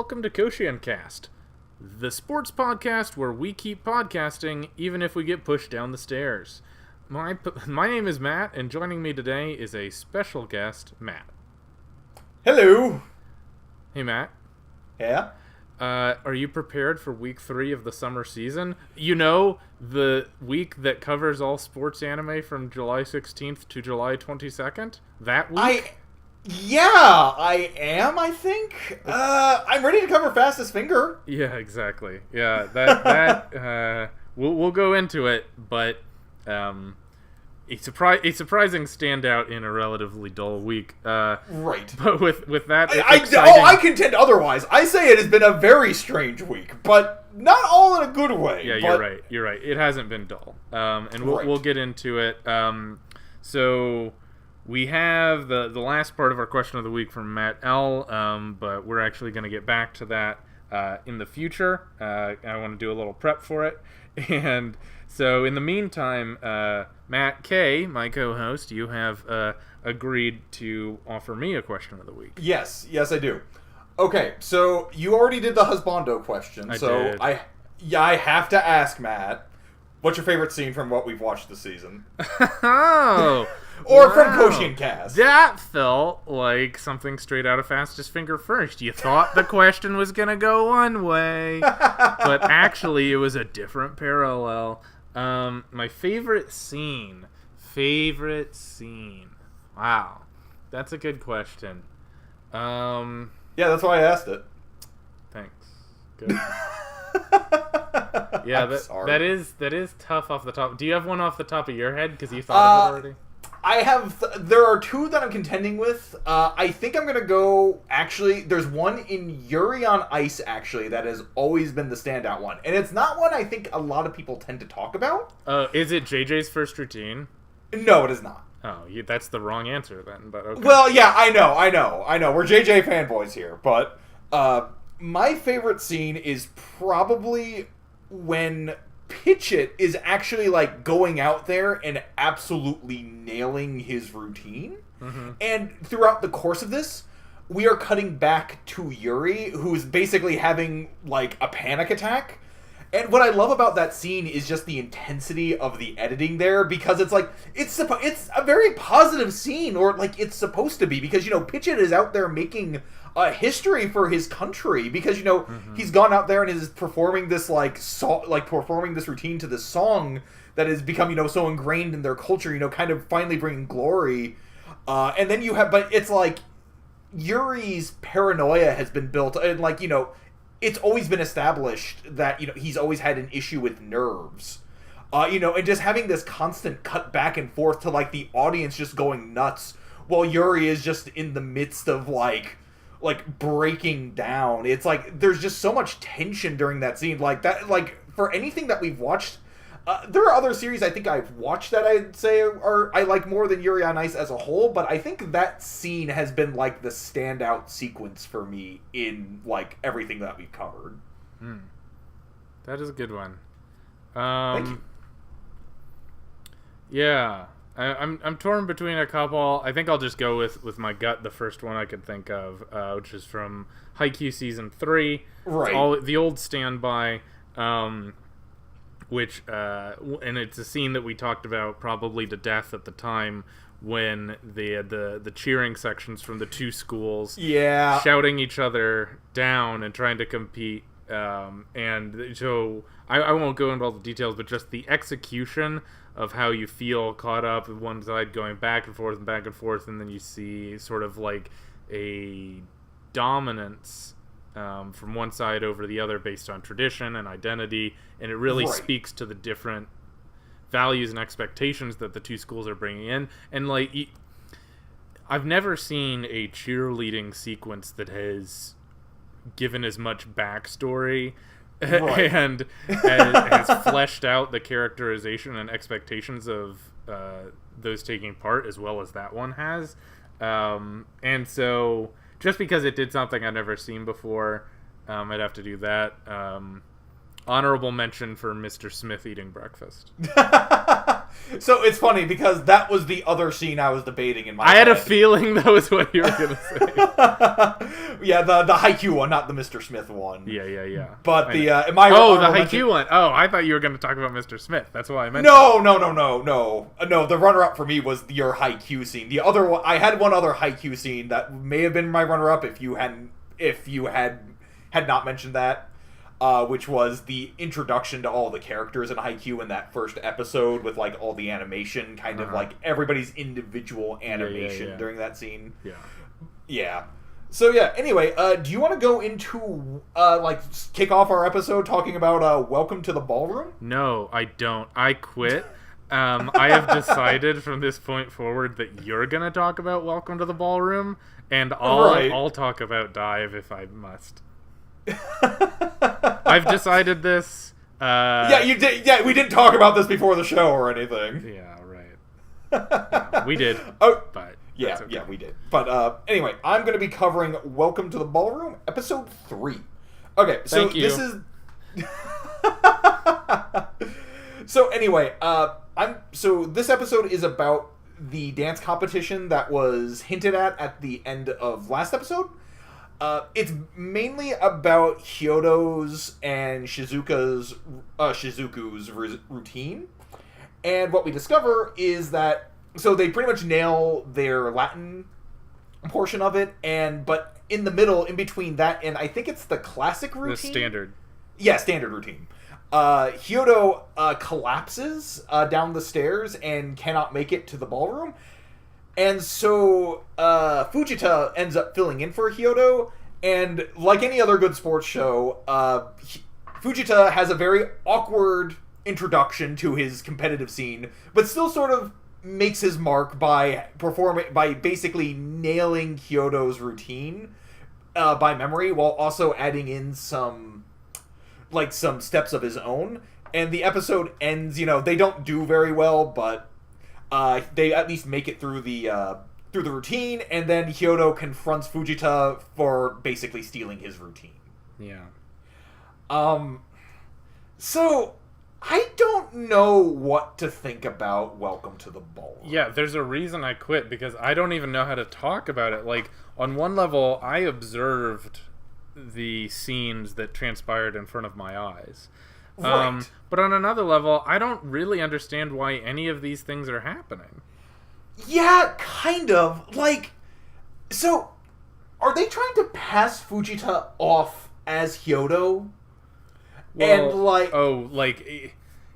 welcome to KoshienCast, the sports podcast where we keep podcasting even if we get pushed down the stairs. My name is Matt, and joining me today is a special guest, Matt. Hello. Hey, Matt. Yeah? Are you prepared for week 3 of the summer season? You know, the week that covers all sports anime from July 16th to July 22nd? That week? I am, I think. I'm ready to cover Fastest Finger. Yeah, exactly. Yeah, that we'll go into it, but a surprising standout in a relatively dull week. Right. But with that, I contend otherwise. I say it has been a very strange week, but not all in a good way. Yeah, you're right. It hasn't been dull. And we'll get into it. So we have the last part of our question of the week from Matt L. But we're actually going to get back to that in the future. I want to do a little prep for it. And so in the meantime, Matt K., my co-host, you have agreed to offer me a question of the week. Yes, I do. Okay, so you already did the husbando question. I did. I have to ask, Matt, what's your favorite scene from what we've watched this season? Oh! Or from KoshienCast. That felt like something straight out of Fastest Finger First. You thought the question was going to go one way, but actually it was a different parallel. My favorite scene. Wow. That's a good question. Yeah, that's why I asked it. Thanks. Good. Yeah, that is tough off the top. Do you have one off the top of your head because you thought of it already? I have. There are two that I'm contending with. I think I'm gonna go. Actually, there's one in Yuri on Ice. Actually, that has always been the standout one, and it's not one I think a lot of people tend to talk about. Is it JJ's first routine? No, it is not. Oh, that's the wrong answer then. But okay. Well, yeah, I know. We're JJ fanboys here, but my favorite scene is probably when Pitchett is actually like going out there and absolutely nailing his routine. Mm-hmm. And throughout the course of this, we are cutting back to Yuri, who's basically having like a panic attack. And what I love about that scene is just the intensity of the editing there, because it's like it's a very positive scene, or like it's supposed to be, because Pitchett is out there making a history for his country, because mm-hmm. he's gone out there and is performing this performing this routine to this song that has become so ingrained in their culture, kind of finally bringing glory. And then but it's like Yuri's paranoia has been built, and it's always been established that he's always had an issue with nerves. And just having this constant cut back and forth to like the audience just going nuts while Yuri is just in the midst of like breaking down. It's like there's just so much tension during that scene. Like that, like for anything that we've watched, there are other series I think I've watched that I'd say I like more than Yuri on Ice as a whole, but I think that scene has been like the standout sequence for me in like everything that we've covered. That is a good one. Thank you. Yeah. I'm torn between a couple. I think I'll just go with my gut. The first one I could think of, which is from Haikyuu Season 3. Right. It's the old standby, which and it's a scene that we talked about probably to death at the time, when the cheering sections from the two schools shouting each other down and trying to compete. And so I won't go into all the details, but just the execution of how you feel caught up with one side going back and forth, and then you see sort of like a dominance from one side over the other based on tradition and identity, and it really speaks to the different values and expectations that the two schools are bringing in. And like, I've never seen a cheerleading sequence that has given as much backstory and has fleshed out the characterization and expectations of those taking part as well as that one has. And so just because it did something I've never seen before, I'd have to do that. Honorable mention for Mr. Smith eating breakfast. So it's funny because that was the other scene I was debating in my head. I had a feeling that was what you were going to say. Yeah, the Haikyuu one, not the Mr. Smith one. Yeah. But the the Haikyuu one. Oh, I thought you were going to talk about Mr. Smith. That's why I meant. No. The runner-up for me was your Haikyuu scene. The other one, I had one other Haikyuu scene that may have been my runner-up if you had not mentioned that. Which was the introduction to all the characters in Haikyuu in that first episode with, like, all the animation, kind of, like, everybody's individual animation during that scene. Yeah. So, yeah, anyway, do you want to go into, kick off our episode talking about, Welcome to the Ballroom? No, I don't. I quit. I have decided from this point forward that you're going to talk about Welcome to the Ballroom, and I'll talk about Dive if I must. I've decided this. Yeah, you did. Yeah, we didn't talk about this before the show or anything. Yeah, right. Yeah, we did. Oh, but yeah, we did. But anyway, I'm going to be covering Welcome to the Ballroom, episode 3. Okay, so Thank you. This is. So anyway, So this episode is about the dance competition that was hinted at the end of last episode. It's mainly about Hyodo's and Shizuku's routine. And what we discover is that, so they pretty much nail their Latin portion of it, but in the middle, in between that and I think it's the classic routine? The standard. Yeah, standard routine. Hyodo collapses down the stairs and cannot make it to the ballroom. And so Fujita ends up filling in for Hyodo, and like any other good sports show, Fujita has a very awkward introduction to his competitive scene, but still sort of makes his mark by basically nailing Hyodo's routine by memory, while also adding in some steps of his own. And the episode ends, they don't do very well, but they at least make it through the routine, and then Hyodo confronts Fujita for basically stealing his routine. Yeah. So I don't know what to think about Welcome to the Ballroom. Yeah, there's a reason I quit, because I don't even know how to talk about it. Like, on one level, I observed the scenes that transpired in front of my eyes. Right. But on another level, I don't really understand why any of these things are happening. Yeah, kind of. Like, so, are they trying to pass Fujita off as Hyodo? Well,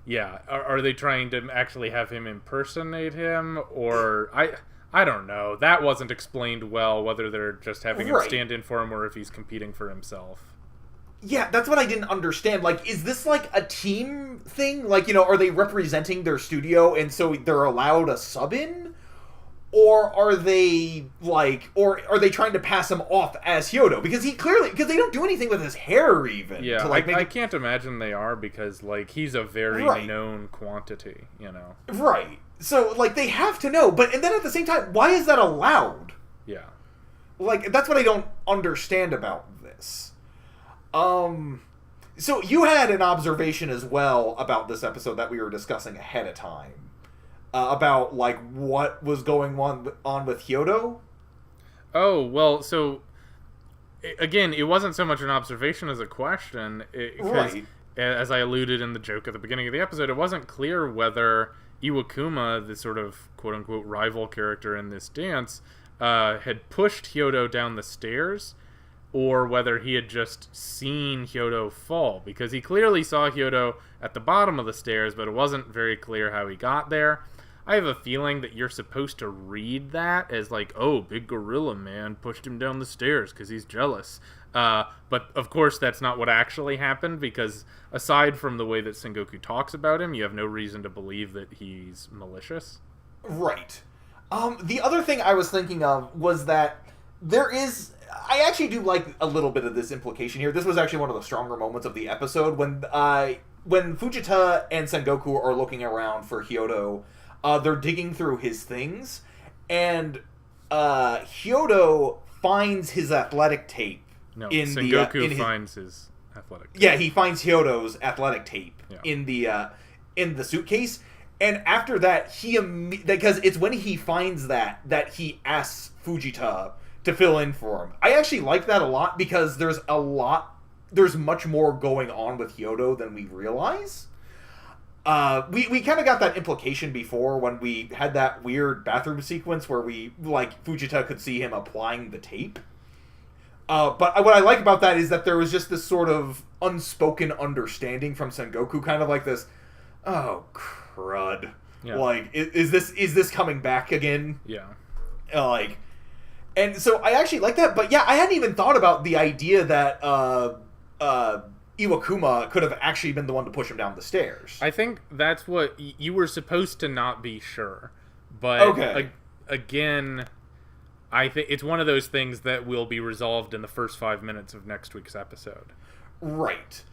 yeah. Are they trying to actually have him impersonate him? Or, I don't know. That wasn't explained well, whether they're just having him stand in for him or if he's competing for himself. Yeah, that's what I didn't understand. Like, is this like a team thing? Like, are they representing their studio and so they're allowed a sub in? Or are they trying to pass him off as Hyodo? Because they don't do anything with his hair even. Yeah, I can't imagine they are, because he's a very known quantity, Right. So they have to know, and then at the same time, why is that allowed? Yeah. That's what I don't understand about this. So you had an observation as well about this episode that we were discussing ahead of time. About, what was going on with Hyodo? Oh, well, so, again, it wasn't so much an observation as a question. Because, as I alluded in the joke at the beginning of the episode, it wasn't clear whether Iwakuma, the sort of quote-unquote rival character in this dance, had pushed Hyodo down the stairs, or whether he had just seen Hyodo fall, because he clearly saw Hyodo at the bottom of the stairs, but it wasn't very clear how he got there. I have a feeling that you're supposed to read that as big gorilla man pushed him down the stairs because he's jealous. But of course that's not what actually happened, because aside from the way that Sengoku talks about him, you have no reason to believe that he's malicious. Right. The other thing I was thinking of was that I actually do like a little bit of this implication here. This was actually one of the stronger moments of the episode when Fujita and Sengoku are looking around for Hyodo. They're digging through his things, and Hyodo finds his athletic tape. No, Sengoku finds his athletic tape. Yeah, he finds Hyodo's athletic tape in the suitcase, And after that, because it's when he finds that he asks Fujita to fill in for him. I actually like that a lot because there's much more going on with Hyodo than we realize. We kind of got that implication before when we had that weird bathroom sequence where Fujita could see him applying the tape. But what I like about that is that there was just this sort of unspoken understanding from Sengoku, kind of like this, oh, crud. Yeah. Like, is this coming back again? Yeah. And so I actually like that, but yeah, I hadn't even thought about the idea that, Iwakuma could have actually been the one to push him down the stairs. I think that's what you were supposed to not be sure, but again, I think it's one of those things that will be resolved in the first 5 minutes of next week's episode. Right.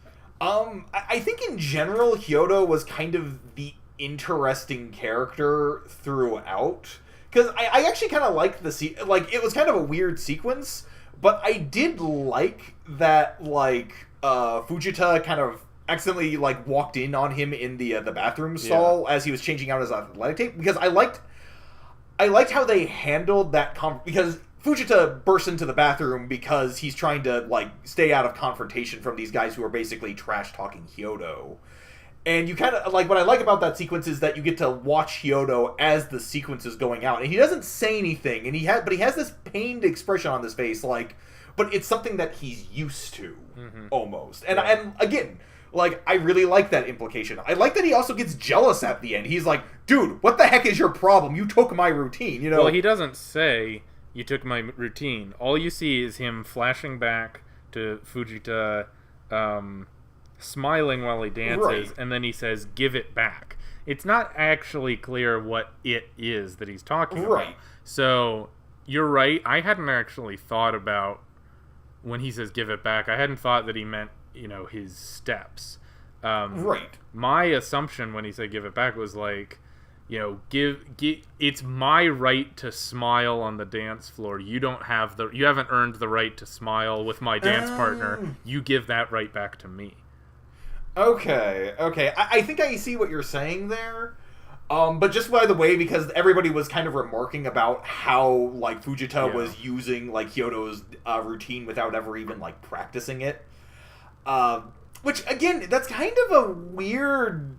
I think in general, Hyodo was kind of the interesting character throughout, because I actually kind of liked it was kind of a weird sequence, but I did like that Fujita kind of accidentally walked in on him in the bathroom stall as he was changing out his athletic tape, because I liked how they handled that because Fujita bursts into the bathroom because he's trying to stay out of confrontation from these guys who are basically trash talking Hyodo. And you kind of what I like about that sequence is that you get to watch Hyodo as the sequence is going out, and he doesn't say anything, and he has this pained expression on his face, but it's something that he's used to, almost. And again, I really like that implication. I like that he also gets jealous at the end. He's like, dude, what the heck is your problem? You took my routine, Well, he doesn't say, you took my routine. All you see is him flashing back to Fujita, smiling while he dances, and then he says, give it back. It's not actually clear what it is that he's talking about. So, you're right. I hadn't actually thought about when he says give it back. I hadn't thought that he meant, his steps. My assumption when he said give it back was it's my right to smile on the dance floor. You haven't earned the right to smile with my dance partner. You give that right back to me. Okay. I think I see what you're saying there. But just by the way, because everybody was kind of remarking about how Fujita was using Hyodo's routine without ever even practicing it, which again, that's kind of a weird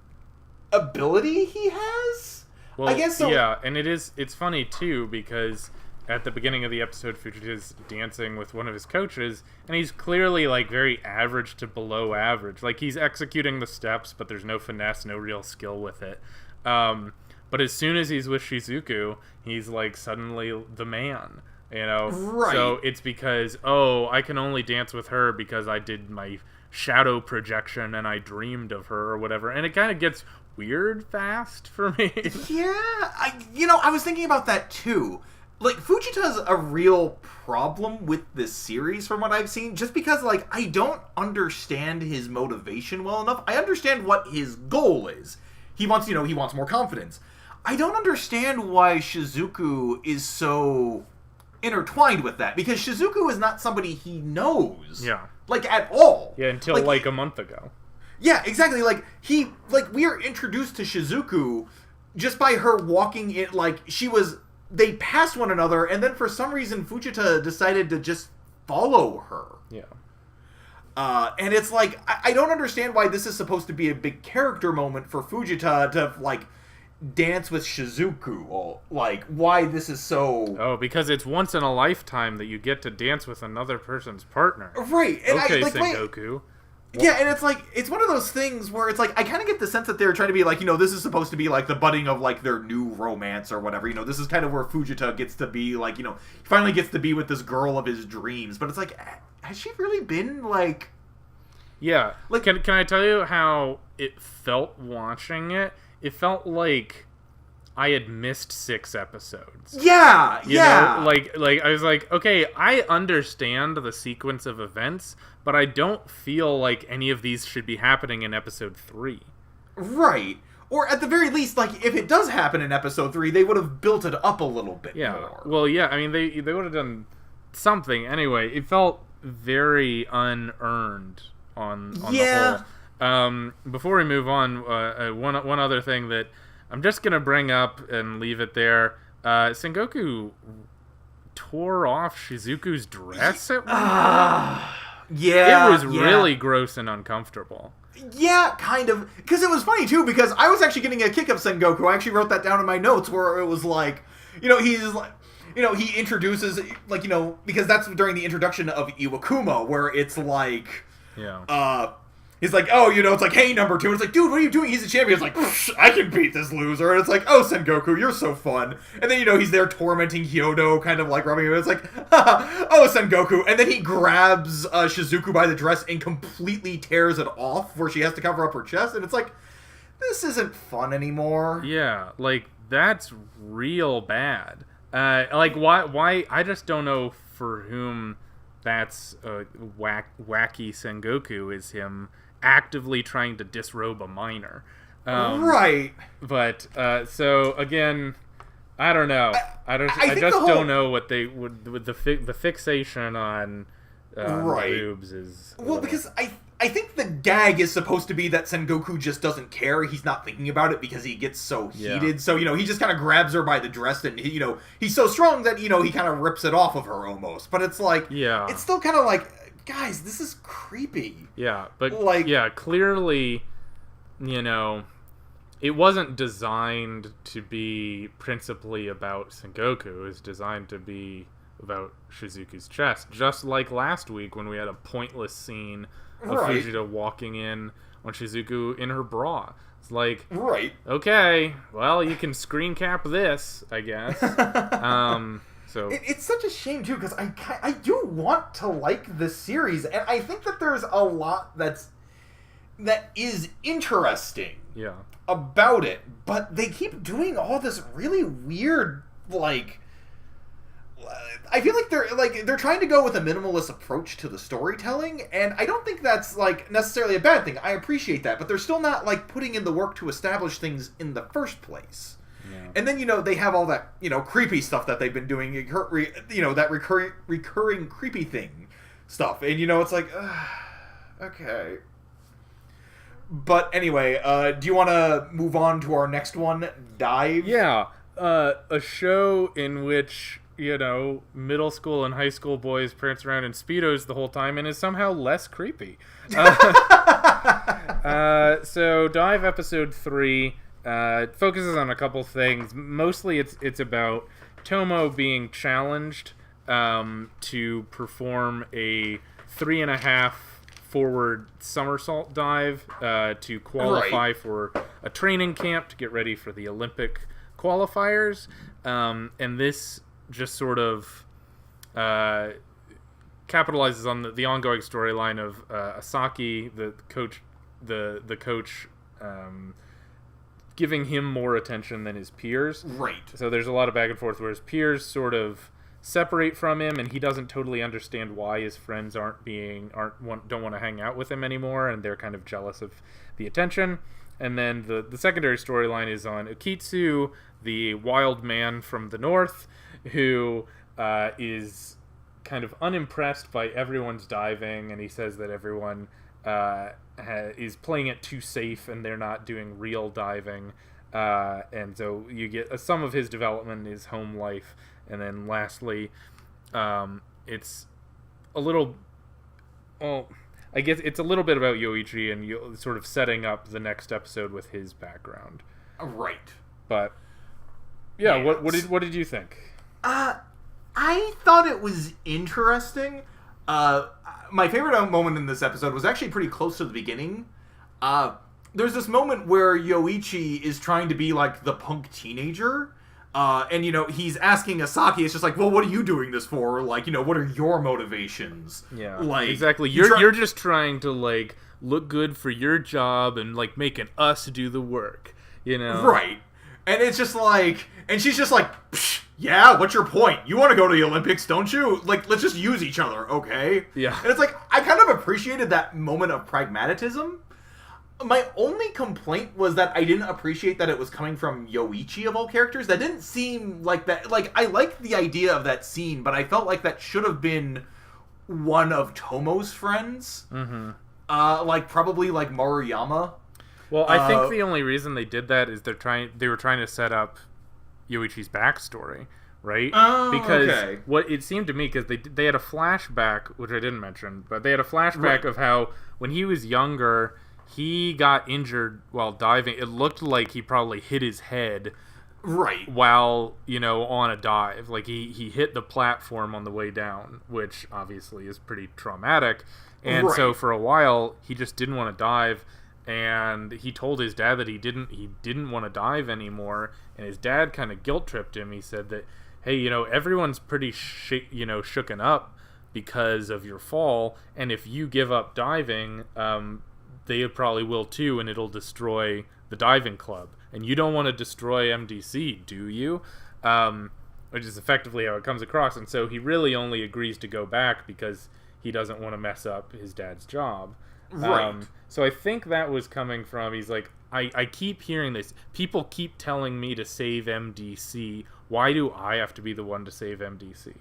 ability he has. Well, I guess so. Yeah, and it's funny too because at the beginning of the episode, Fujita's dancing with one of his coaches, and he's clearly very average to below average. He's executing the steps, but there's no finesse, no real skill with it. But as soon as he's with Shizuku, he's suddenly the man, Right. So it's because, I can only dance with her because I did my shadow projection and I dreamed of her or whatever. And it kind of gets weird fast for me. Yeah, I was thinking about that too. Fujita's a real problem with this series from what I've seen, just because, I don't understand his motivation well enough. I understand what his goal is. He wants more confidence. I don't understand why Shizuku is so intertwined with that, because Shizuku is not somebody he knows. Yeah. At all. Yeah, until a month ago. Yeah, exactly. We are introduced to Shizuku just by her walking in, they passed one another, and then for some reason Fujita decided to just follow her. Yeah. And it's I don't understand why this is supposed to be a big character moment for Fujita to, dance with Shizuku, or, why this is so... Oh, because it's once in a lifetime that you get to dance with another person's partner. Right. And Sengoku. Yeah, and it's one of those things where it's I kind of get the sense that they're trying to be this is supposed to be the budding of their new romance or whatever. This is kind of where Fujita gets to be he finally gets to be with this girl of his dreams. But it's has she really been Yeah. Can I tell you how it felt watching it? It felt like I had missed 6 episodes. Yeah, you know? I was okay, I understand the sequence of events, but I don't feel like any of these should be happening in episode 3. Right. Or at the very least, if it does happen in episode 3, they would have built it up a little bit more. Well, yeah, I mean, they would have done something. Anyway, it felt very unearned on the whole. Before we move on, one other thing that I'm just gonna bring up and leave it there. Sengoku tore off Shizuku's dress at one point. Yeah. It was really gross and uncomfortable. Yeah, kind of. Because it was funny, too, because I was actually getting a kick of Sengoku. I actually wrote that down in my notes where it was like, he's like, he introduces, like, because that's during the introduction of Iwakuma, where it's like, he's like, oh, it's like, hey, number 2. And it's like, dude, what are you doing? He's a champion. It's like, I can beat this loser. And it's like, oh, Sengoku, you're so fun. And then, he's there tormenting Hyodo, kind of like rubbing him. It's like, oh, Sengoku. And then he grabs Shizuku by the dress and completely tears it off where she has to cover up her chest. And it's like, this isn't fun anymore. Yeah, like, that's real bad. Like, why? I just don't know for whom that's wacky Sengoku is him actively trying to disrobe a minor. Right. But, so, again, I don't know. I just don't know what they would, with the fixation on boobs is... Well, because I think the gag is supposed to be that Sengoku just doesn't care. He's not thinking about it because he gets so heated. Yeah. So, he just kind of grabs her by the dress and, he's so strong that, he kind of rips it off of her almost. But it's like, it's still kind of like, guys, this is creepy. Yeah, but, like, clearly, it wasn't designed to be principally about Sengoku. It was designed to be about Shizuku's chest. Just like last week when we had a pointless scene of Fujita walking in on Shizuku in her bra. It's like, okay, well, you can screen cap this, I guess. So it's such a shame, too, because I do want to like this series, and I think that there's a lot that is interesting about it, but they keep doing all this really weird, like... I feel like they're trying to go with a minimalist approach to the storytelling, and I don't think that's, like, necessarily a bad thing. I appreciate that, but they're still not, like, putting in the work to establish things in the first place. Yeah. And then, they have all that, creepy stuff that they've been doing, that recurring creepy thing stuff. And, it's like, okay. But anyway, do you want to move on to our next one, Dive? Yeah, a show in which... middle school and high school boys prance around in Speedos the whole time and is somehow less creepy. So Dive episode 3 focuses on a couple things. Mostly it's about Tomo being challenged to perform a 3.5 forward somersault dive to qualify for a training camp to get ready for the Olympic qualifiers. And this just sort of capitalizes on the ongoing storyline of Asaki, the coach, giving him more attention than his peers. Right. So there's a lot of back and forth where his peers sort of separate from him, and he doesn't totally understand why his friends don't want to hang out with him anymore, and they're kind of jealous of the attention. And then the secondary storyline is on Ukitsu, the wild man from the north, who is kind of unimpressed by everyone's diving, and he says that everyone is playing it too safe and they're not doing real diving. And so you get some of his development is home life. And then lastly, it's a little... Well, I guess it's a little bit about Yoichi and sort of setting up the next episode with his background. Right. But, yeah, what did you think? I thought it was interesting. My favorite moment in this episode was actually pretty close to the beginning. There's this moment where Yoichi is trying to be like the punk teenager. And, he's asking Asaki, it's just like, well, what are you doing this for? Like, what are your motivations? Yeah, like, exactly. You're just trying to, like, look good for your job and, like, making us do the work, Right. And it's just like, and she's just like, yeah, what's your point? You want to go to the Olympics, don't you? Like, let's just use each other, okay? Yeah. And it's like, I kind of appreciated that moment of pragmatism. My only complaint was that I didn't appreciate that it was coming from Yoichi of all characters. That didn't seem like that. Like, I liked the idea of that scene, but I felt like that should have been one of Tomo's friends. Mm-hmm. Like, probably, like, Maruyama. Well, I think the only reason they did that is they were trying to set up Yoichi's backstory, right? Oh, because okay. What it seemed to me, because they had a flashback, which I didn't mention, but they had a flashback of how when he was younger, he got injured while diving. It looked like he probably hit his head while, on a dive. Like, he hit the platform on the way down, which obviously is pretty traumatic. And so for a while, he just didn't want to dive. And he told his dad that he didn't want to dive anymore, and his dad kind of guilt tripped him. He said that, hey, everyone's pretty shooken up because of your fall, and if you give up diving, they probably will too, and it'll destroy the diving club, and you don't want to destroy MDC, do you? Which is effectively how it comes across. And so he really only agrees to go back because he doesn't want to mess up his dad's job. So I think that was coming from, he's like, I keep hearing this. People keep telling me to save MDC. Why do I have to be the one to save MDC?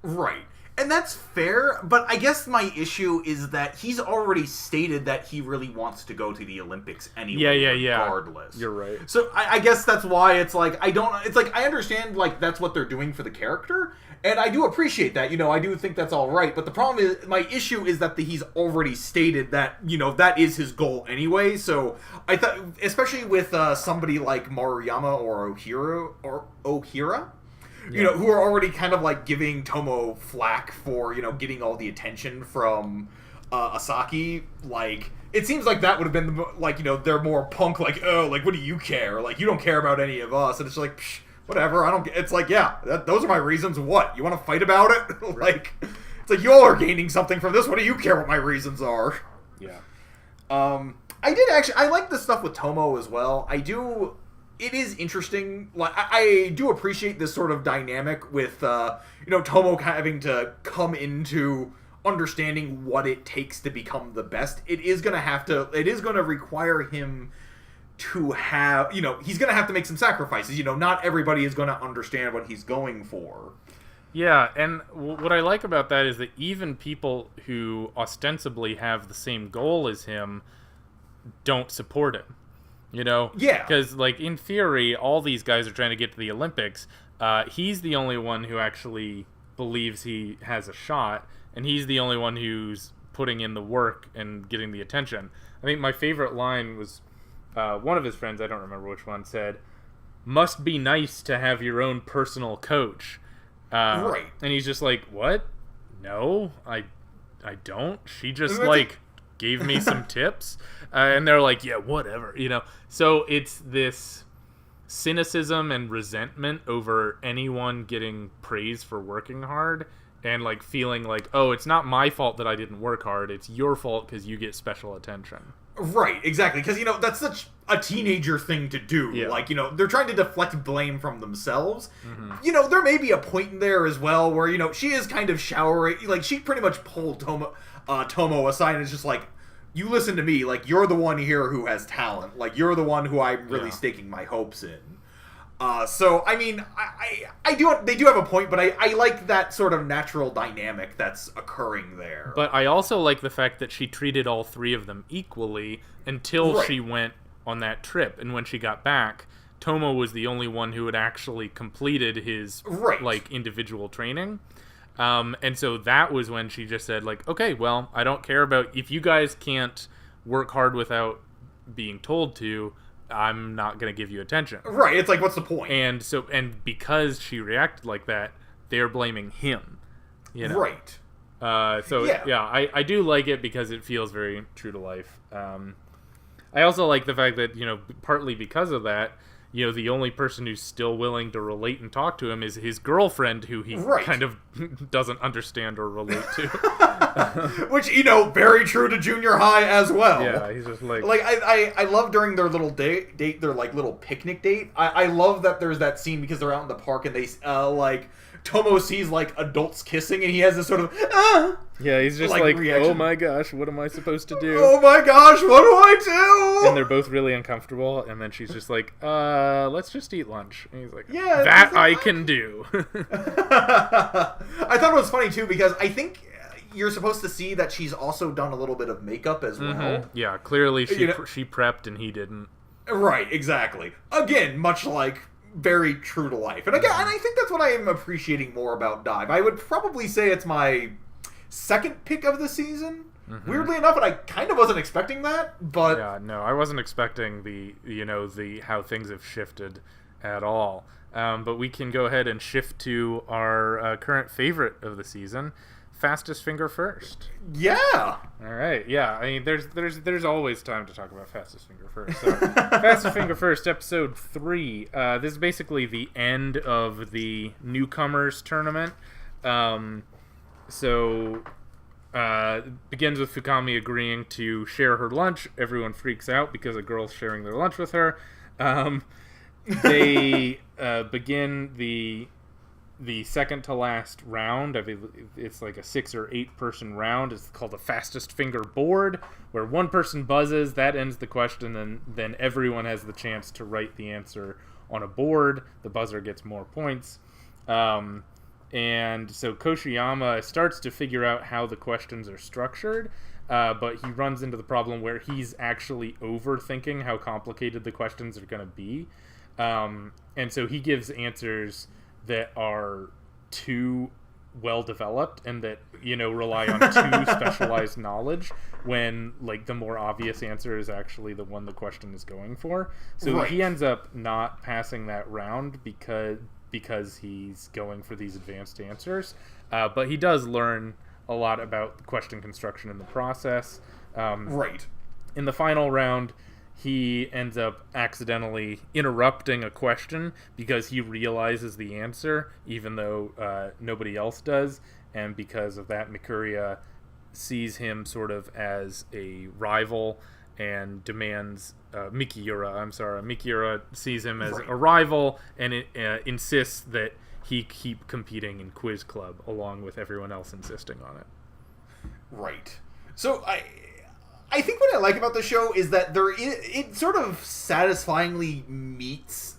Right. And that's fair, but I guess my issue is that he's already stated that he really wants to go to the Olympics anyway, regardless. You're right. So I guess that's why it's like, I understand, like, that's what they're doing for the character, and I do appreciate that, I do think that's alright, but the problem is, my issue is that he's already stated that, that is his goal anyway, so I thought, especially with somebody like Maruyama or Ohira, who are already kind of like giving Tomo flack for, getting all the attention from Asaki. Like, it seems like that would have been, they're more punk, like, oh, like, what do you care? Like, you don't care about any of us. And it's like, psh, whatever, I don't get, it's like, yeah, those are my reasons. What? You want to fight about it? Like, it's like, you all are gaining something from this. What do you care what my reasons are? Yeah. I like the stuff with Tomo as well. It is interesting. Like, I do appreciate this sort of dynamic with, Tomo having to come into understanding what it takes to become the best. It is going to require him to have, he's going to have to make some sacrifices. Not everybody is going to understand what he's going for. Yeah, and what I like about that is that even people who ostensibly have the same goal as him don't support him. Yeah. Because, like, in theory, all these guys are trying to get to the Olympics. He's the only one who actually believes he has a shot, and he's the only one who's putting in the work and getting the attention. I think my favorite line was one of his friends, I don't remember which one, said, "Must be nice to have your own personal coach." And he's just like, what? No, I don't. She just, like, gave me some tips. And they're like, yeah, whatever, So it's this cynicism and resentment over anyone getting praise for working hard and, like, feeling like, oh, it's not my fault that I didn't work hard. It's your fault because you get special attention. Right, exactly. Because, that's such a teenager thing to do. Yeah. Like, they're trying to deflect blame from themselves. Mm-hmm. There may be a point in there as well where, she is kind of showering. Like, she pretty much pulled Tomo aside and is just like, you listen to me, like, you're the one here who has talent. Like, you're the one who I'm really staking my hopes in. So, I mean, they do have a point, but I like that sort of natural dynamic that's occurring there. But I also like the fact that she treated all three of them equally until she went on that trip. And when she got back, Tomo was the only one who had actually completed his, like, individual training. And so that was when she just said, like, okay, well, I don't care about, if you guys can't work hard without being told to, I'm not going to give you attention. Right, it's like, what's the point? And because she reacted like that, they're blaming him, Right. I do like it because it feels very true to life. I also like the fact that, partly because of that, the only person who's still willing to relate and talk to him is his girlfriend, who he kind of doesn't understand or relate to. Which, very true to junior high as well. Yeah, he's just like... Like, I love during their little date, their, like, little picnic date, I love that there's that scene because they're out in the park and they, Tomo sees, like, adults kissing and he has this sort of, yeah, he's just like reaction. Oh my gosh, what am I supposed to do? Oh my gosh, what do I do? And they're both really uncomfortable, and then she's just like, let's just eat lunch. And he's like, yeah, that I can do. I thought it was funny, too, because I think, you're supposed to see that she's also done a little bit of makeup as well. Yeah, clearly she prepped and he didn't. Right, exactly. Again, much like very true to life. And again, and I think that's what I am appreciating more about Dive. I would probably say it's my second pick of the season. Weirdly enough, and I kind of wasn't expecting that, but yeah, no, I wasn't expecting the how things have shifted at all. But we can go ahead and shift to our current favorite of the season, Fastest Finger First. Yeah. All right. Yeah. I mean, there's always time to talk about Fastest Finger First. So, Fastest Finger First, episode 3. This is basically the end of the newcomers tournament. Begins with Fukami agreeing to share her lunch. Everyone freaks out because a girl's sharing their lunch with her. They begin the second to last round. I mean, it's like a 6 or 8 person round. It's called the Fastest Finger Board, where one person buzzes, that ends the question, and then everyone has the chance to write the answer on a board. The buzzer gets more points. And so Koshiyama starts to figure out how the questions are structured, but he runs into the problem where he's actually overthinking how complicated the questions are going to be. And so he gives answers that are too well developed and that, rely on too specialized knowledge, when like the more obvious answer is actually the one the question is going for. So he ends up not passing that round because he's going for these advanced answers. But he does learn a lot about question construction in the process. In the final round, he ends up accidentally interrupting a question because he realizes the answer, even though nobody else does. And because of that, Mikuria sees him sort of as a rival and demands Mikiura sees him as a rival and insists that he keep competing in Quiz Club along with everyone else insisting on it. Right. So I think what I like about the show is that it sort of satisfyingly meets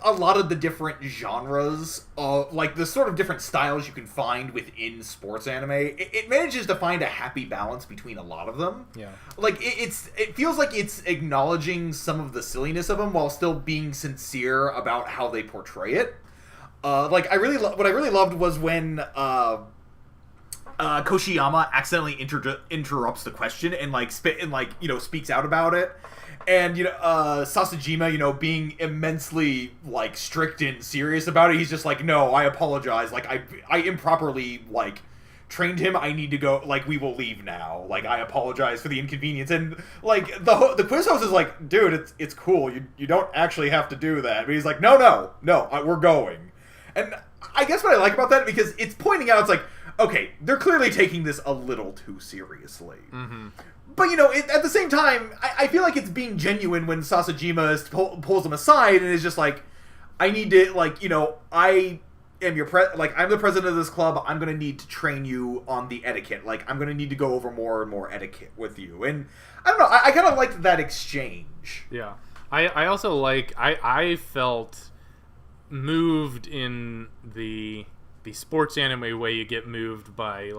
a lot of the different genres of, the sort of different styles you can find within sports anime. It manages to find a happy balance between a lot of them. Yeah. It feels like it's acknowledging some of the silliness of them while still being sincere about how they portray it. What I really loved was when Koshiyama accidentally interrupts the question and speaks out about it. And, Sasajima, being immensely, strict and serious about it, he's just like, no, I apologize. I improperly, trained him. I need to go. We will leave now. I apologize for the inconvenience. And, the quiz host is like, dude, it's cool. You don't actually have to do that. But he's like, no, we're going. And I guess what I like about that, because it's pointing out, it's like, okay, they're clearly taking this a little too seriously. Mm-hmm. But, at the same time, I feel like it's being genuine when Sasajima pulls him aside and is just like, I need to, I am I'm the president of this club. I'm going to need to train you on the etiquette. I'm going to need to go over more and more etiquette with you. And, I don't know, I kind of liked that exchange. Yeah. I also I felt moved in the sports anime way you get moved by,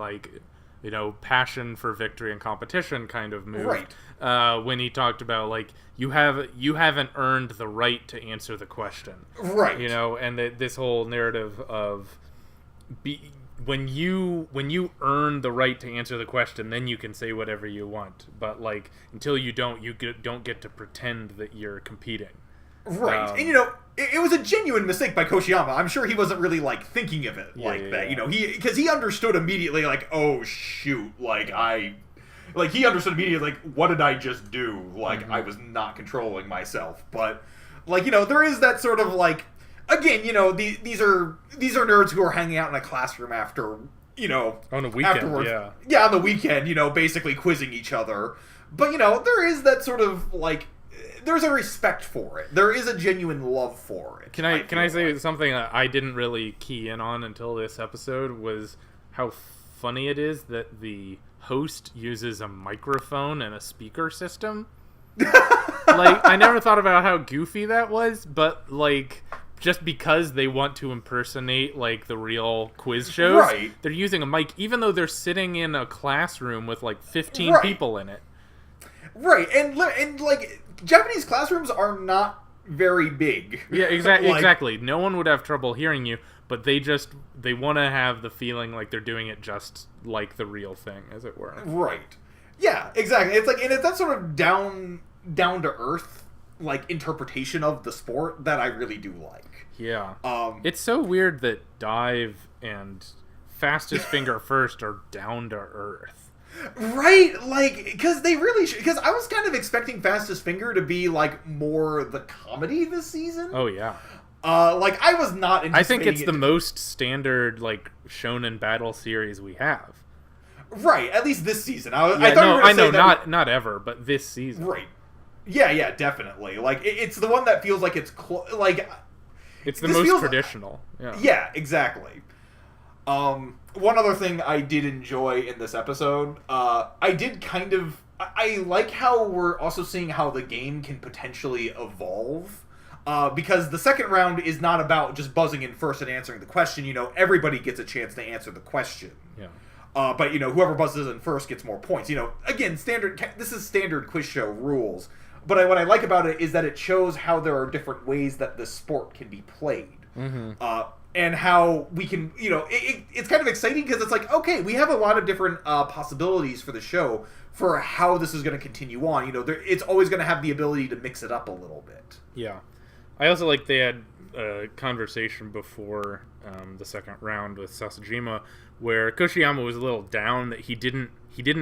passion for victory and competition kind of move. Right. When he talked about, you haven't earned the right to answer the question. Right. And this whole narrative of when you earn the right to answer the question, then you can say whatever you want. But, until you don't, don't get to pretend that you're competing. Right. And, it was a genuine mistake by Koshiyama. I'm sure he wasn't really, thinking of it that. Yeah. Because he understood immediately, oh, shoot. He understood immediately, what did I just do? Mm-hmm. I was not controlling myself. But, there is that sort of, again, these are nerds who are hanging out in a classroom after, on a weekend, afterwards. Yeah, on the weekend, basically quizzing each other. But, there is that sort of, there's a respect for it. There is a genuine love for it. Can I say something that I didn't really key in on until this episode was how funny it is that the host uses a microphone and a speaker system. I never thought about how goofy that was, but just because they want to impersonate like the real quiz shows, right. They're using a mic, even though they're sitting in a classroom with like 15 right. people in it. Right, and like Japanese classrooms are not very big. Yeah, exactly. No one would have trouble hearing you, but they want to have the feeling like they're doing it just like the real thing, as it were. Right. Yeah, exactly. It's like, and it's that sort of down to earth like interpretation of the sport that I really do like. Yeah. It's so weird that dive and fastest finger first are down to earth. Right, like, because they really because I was kind of expecting fastest finger to be like more the comedy this season. Oh yeah. Like I was not anticipating I think it's the most standard like shonen battle series we have. Right, at least this season. Not ever, but this season. Right. Yeah, definitely. Like it's the one that feels like it's it's the most traditional. Yeah, exactly. One other thing I did enjoy in this episode, I like how we're also seeing how the game can potentially evolve. Because the second round is not about just buzzing in first and answering the question. You know, everybody gets a chance to answer the question. Yeah. But, you know, whoever buzzes in first gets more points. You know, again, this is standard quiz show rules. But what I like about it is that it shows how there are different ways that this sport can be played. Mm-hmm. And how we can, you know, it's kind of exciting because it's like, okay, we have a lot of different possibilities for the show for how this is going to continue on. You know, it's always going to have the ability to mix it up a little bit. Yeah. I also like they had a conversation before the second round with Sasajima where Koshiyama was a little down that he didn't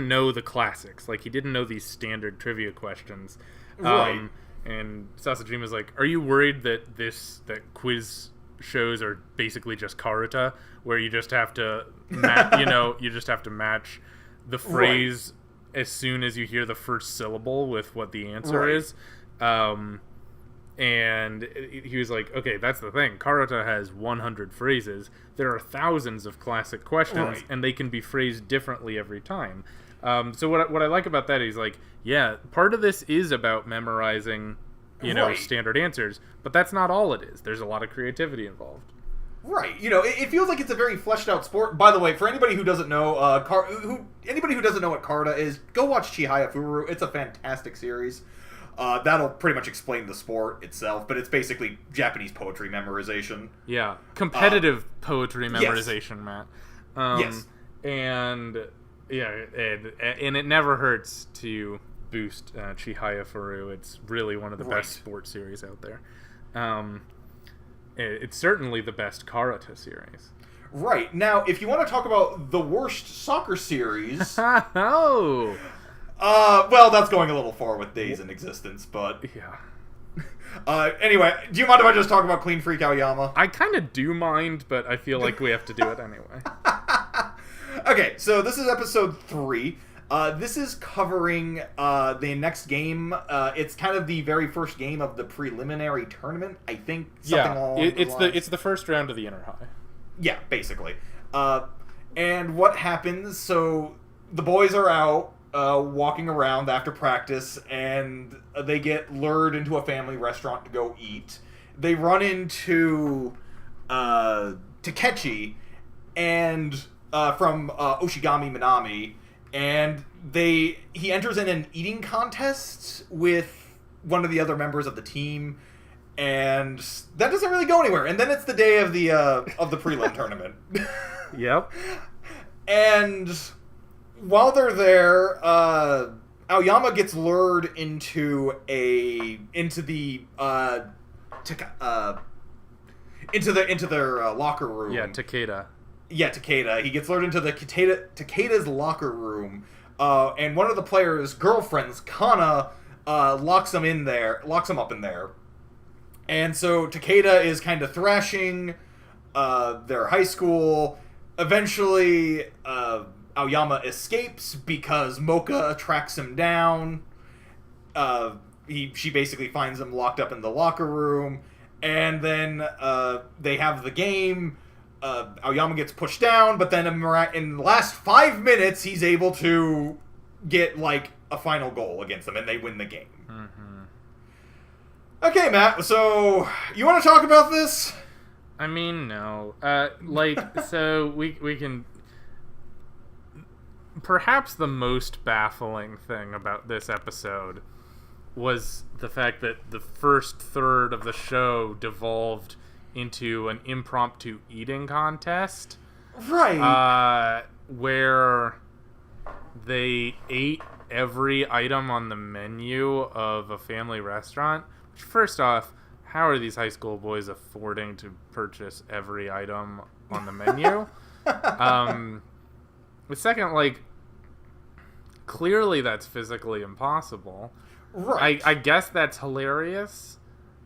know the classics. Like, he didn't know these standard trivia questions. Right. And Sasajima's like, are you worried that quiz shows are basically just karuta, where you just have to match the phrase as soon as you hear the first syllable with what the answer is. And he was like, okay, that's the thing. Karuta has 100 phrases. There are thousands of classic questions, and they can be phrased differently every time. So what I like about that is, like, yeah, part of this is about memorizing, standard answers, but that's not all it is. There's a lot of creativity involved. Right. You know, it feels like it's a very fleshed out sport. By the way, for anybody who doesn't know, anybody who doesn't know what Karuta is, go watch Chihaya Furu. It's a fantastic series. That'll pretty much explain the sport itself, but it's basically Japanese poetry memorization. Yeah, competitive poetry memorization, yes. Matt. Yes. And it never hurts to boost Chihaya Furu. It's really one of the best sports series out there. It's certainly the best Karuta series. Right. Now, if you want to talk about the worst soccer series... Oh! Well, that's going a little far with Days in Existence, but... Yeah. Anyway, do you mind if I just talk about Clean Freak Aoyama? I kind of do mind, but I feel like we have to do it anyway. Okay, so this is episode 3. This is covering the next game. It's kind of the very first game of the preliminary tournament, I think. It's the first round of the Inner High. Yeah, basically. And what happens, so the boys are out walking around after practice, and they get lured into a family restaurant to go eat. They run into Takechi and from Oshigami Minami, and he enters in an eating contest with one of the other members of the team, and that doesn't really go anywhere. And then it's the day of the prelim tournament. Yep. And while they're there, Aoyama gets lured into their locker room. Yeah, Takeda. Yeah, Takeda. He gets lured into the Takeda's locker room, and one of the players' girlfriends, Kana, locks him up in there. And so Takeda is kind of thrashing their high school. Eventually, Aoyama escapes because Mocha tracks him down. She basically finds him locked up in the locker room, and then they have the game. Aoyama gets pushed down, but then in the last 5 minutes, he's able to get like a final goal against them, and they win the game. Okay, Matt, so you want to talk about this? I mean, no. So we can... Perhaps the most baffling thing about this episode was the fact that the first third of the show devolved into an impromptu eating contest. Right. Where they ate every item on the menu of a family restaurant. Which, first off, how are these high school boys affording to purchase every item on the menu? The second, clearly that's physically impossible. Right. I guess that's hilarious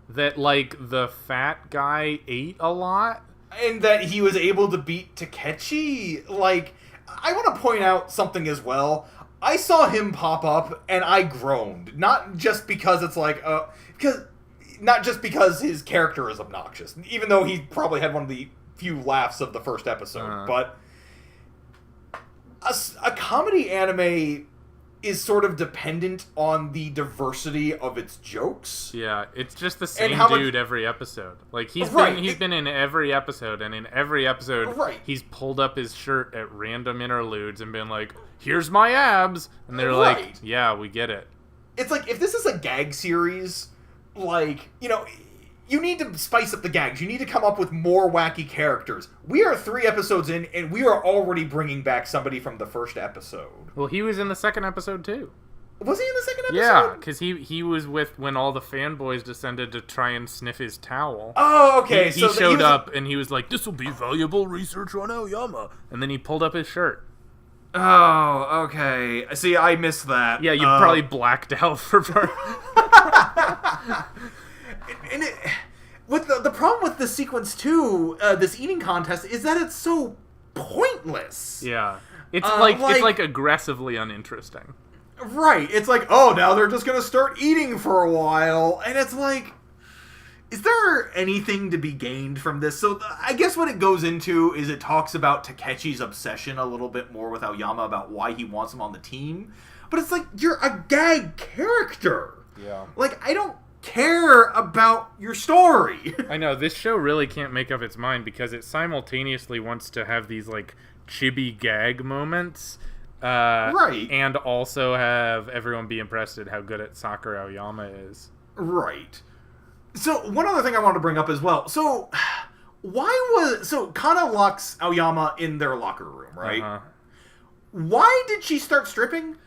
that, the fat guy ate a lot. And that he was able to beat Takechi. I want to point out something as well. I saw him pop up, and I groaned. Not just because it's not just because his character is obnoxious, even though he probably had one of the few laughs of the first episode, but a comedy anime is sort of dependent on the diversity of its jokes. Yeah, it's just the same dude every episode. He's been in every episode, and in every episode, he's pulled up his shirt at random interludes and been like, "Here's my abs," and they're like, "Yeah, we get it." It's like, if this is a gag series, you need to spice up the gags. You need to come up with more wacky characters. We are 3 episodes in, and we are already bringing back somebody from the first episode. Well, he was in the second episode, too. Was he in the second episode? Yeah, because he was with when all the fanboys descended to try and sniff his towel. Oh, okay. He showed up, and he was like, "This will be valuable research on Aoyama." And then he pulled up his shirt. Oh, okay. See, I missed that. Yeah, you probably blacked out for part. And the problem with this sequence too, this eating contest, is that it's so pointless. Yeah, it's it's aggressively uninteresting. Right, it's now they're just gonna start eating for a while, and it's is there anything to be gained from this? So I guess what it goes into is it talks about Takechi's obsession a little bit more with Aoyama about why he wants him on the team, but it's you're a gag character. Yeah, I don't care about your story. I know, this show really can't make up its mind because it simultaneously wants to have these chibi gag moments, and also have everyone be impressed at how good at soccer Aoyama is. Right. So one other thing I wanted to bring up as well. So Kana locks Aoyama in their locker room, right? Uh-huh. Why did she start stripping?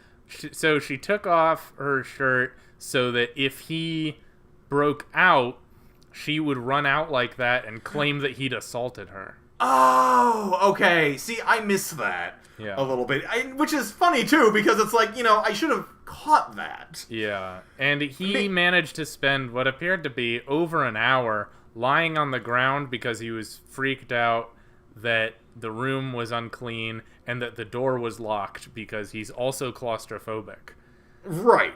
So she took off her shirt so that if he broke out, she would run out like that and claim that he'd assaulted her. Oh, okay. See, I missed that a little bit. Which is funny, too, because it's I should have caught that. Yeah. And he managed to spend what appeared to be over an hour lying on the ground because he was freaked out that the room was unclean and that the door was locked because he's also claustrophobic. Right.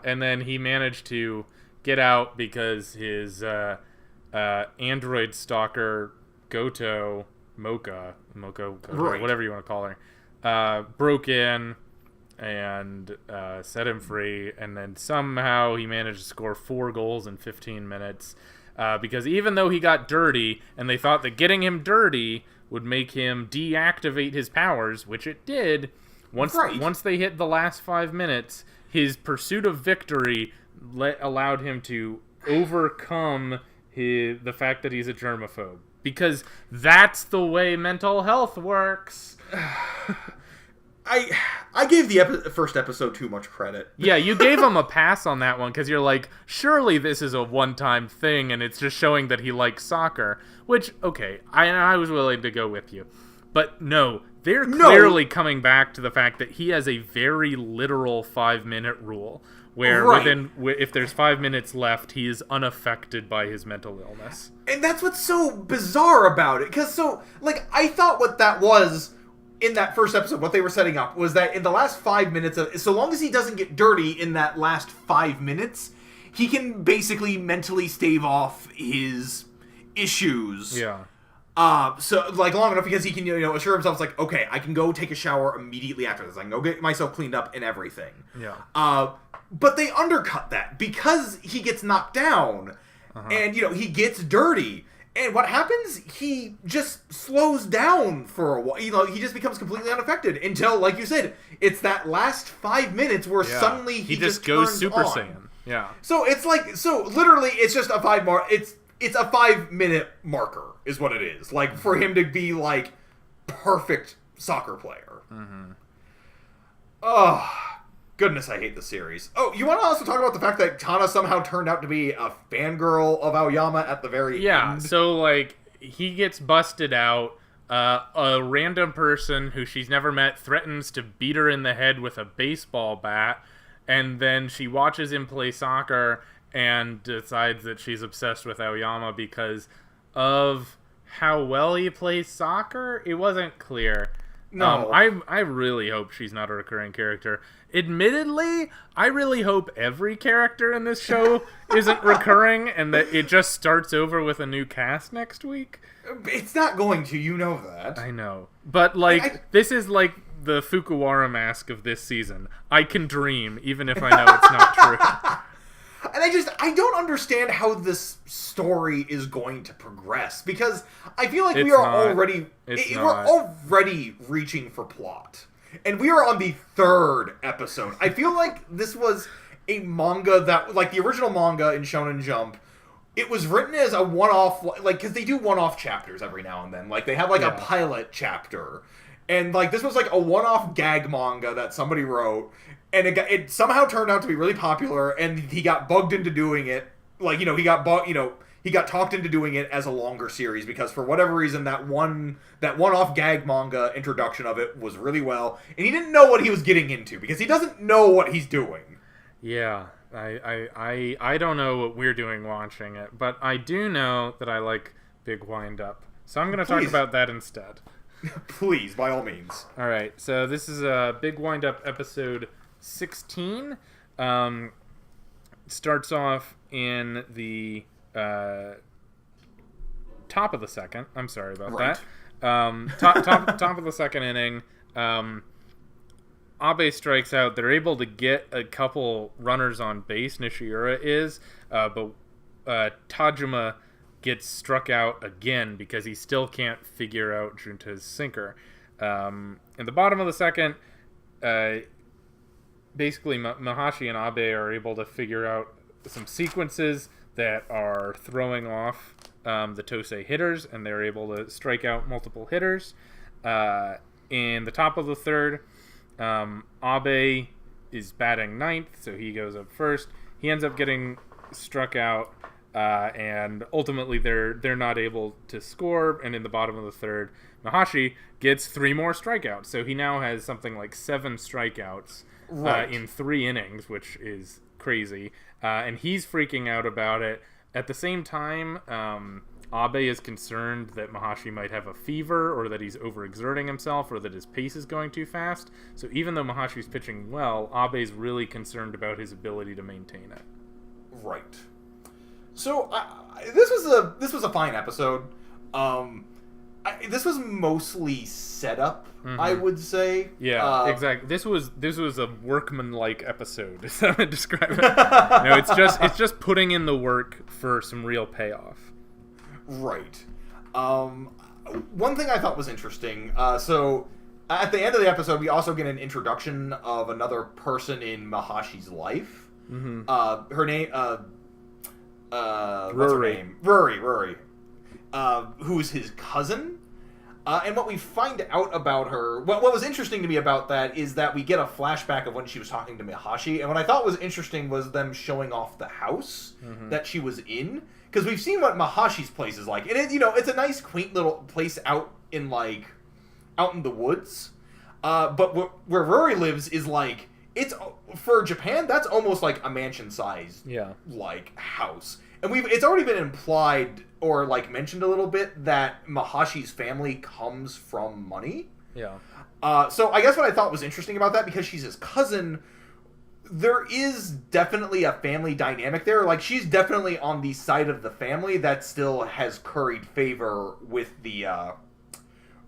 And then he managed to get out because his android stalker Mocha, whatever you want to call her, broke in and set him free, and then somehow he managed to score 4 goals in 15 minutes because even though he got dirty and they thought that getting him dirty would make him deactivate his powers, which it did, once they hit the last 5 minutes, his pursuit of victory allowed him to overcome the fact that he's a germaphobe. Because that's the way mental health works. I gave the first episode too much credit. Yeah, you gave him a pass on that one because you're like, surely this is a one-time thing and it's just showing that he likes soccer. Which, okay, I was willing to go with you. But no, they're clearly coming back to the fact that he has a very literal 5-minute rule. Where if there's 5 minutes left, he is unaffected by his mental illness. And that's what's so bizarre about it. Because I thought what that was in that first episode, what they were setting up, was that in the last 5 minutes, so long as he doesn't get dirty in that last 5 minutes, he can basically mentally stave off his issues. Yeah. So long enough because he can, assure himself, okay, I can go take a shower immediately after this. I can go get myself cleaned up and everything. Yeah. But they undercut that because he gets knocked down and, he gets dirty. And what happens? He just slows down for a while. He just becomes completely unaffected until, like you said, it's that last 5 minutes where suddenly he just goes Super Saiyan. Yeah. So it's literally it's just a 5 it's a 5 minute marker is what it is. Like for him to be like perfect soccer player. Mm-hmm. Oh, goodness, I hate the series. Oh, you want to also talk about the fact that Tana somehow turned out to be a fangirl of Aoyama at the very end? Yeah, so, he gets busted out. A random person who she's never met threatens to beat her in the head with a baseball bat, and then she watches him play soccer and decides that she's obsessed with Aoyama because of how well he plays soccer. It wasn't clear. No. I really hope she's not a recurring character. Admittedly, I really hope every character in this show isn't recurring and that it just starts over with a new cast next week. It's not going to, you know that. I know. But, this is like the Fukuwara mask of this season. I can dream, even if I know it's not true. And I don't understand how this story is going to progress, because I feel like we're already reaching for plot. And we are on the 3rd episode. I feel like this was a manga that, like the original manga in Shonen Jump, it was written as a one-off, because they do one-off chapters every now and then. Like, they have, a pilot chapter. And, this was, a one-off gag manga that somebody wrote. And it somehow turned out to be really popular, and he got bugged into doing it. He got talked into doing it as a longer series because for whatever reason that one-off gag manga introduction of it was really well, and he didn't know what he was getting into because he doesn't know what he's doing. Yeah, I don't know what we're doing watching it, but I do know that I like Big Wind Up, so I'm going to talk about that instead. Please, by all means. All right, so this is a Big Wind Up episode 16. Starts off in the top of the second. I'm sorry about that. Top of the second inning. Abe strikes out. They're able to get a couple runners on base. Nishiura is, but Tajima gets struck out again because he still can't figure out Junta's sinker. In the bottom of the second, basically Mahashi and Abe are able to figure out some sequences that are throwing off the Tosei hitters, and they're able to strike out multiple hitters. In the top of the third, Abe is batting ninth, so he goes up first. He ends up getting struck out, and ultimately they're not able to score. And in the bottom of the third, Mahashi gets 3 more strikeouts, so he now has something like 7 strikeouts in 3 innings, which is crazy. And he's freaking out about it. At the same time, Abe is concerned that Mahashi might have a fever, or that he's overexerting himself, or that his pace is going too fast. So even though Mahashi's pitching well, Abe's really concerned about his ability to maintain it. Right. So this was a fine episode. This was mostly setup, I would say. Yeah, exactly. This was a workman-like episode. Is that how to describe it? No, it's just putting in the work for some real payoff. Right. One thing I thought was interesting. So at the end of the episode, we also get an introduction of another person in Mahashi's life. Mm-hmm. Her name. What's her name? Ruri. Who's his cousin. And what we find out about her, what was interesting to me about that is that we get a flashback of when she was talking to Mahashi, and what I thought was interesting was them showing off the house that she was in, because we've seen what Mahashi's place is like, and it's a nice, quaint little place out in the woods, but where Ruri lives is it's for Japan, that's almost like a mansion-sized house. And it's already been implied or mentioned a little bit that Mahashi's family comes from money. Yeah. So I guess what I thought was interesting about that, because she's his cousin, there is definitely a family dynamic there. She's definitely on the side of the family that still has curried favor with the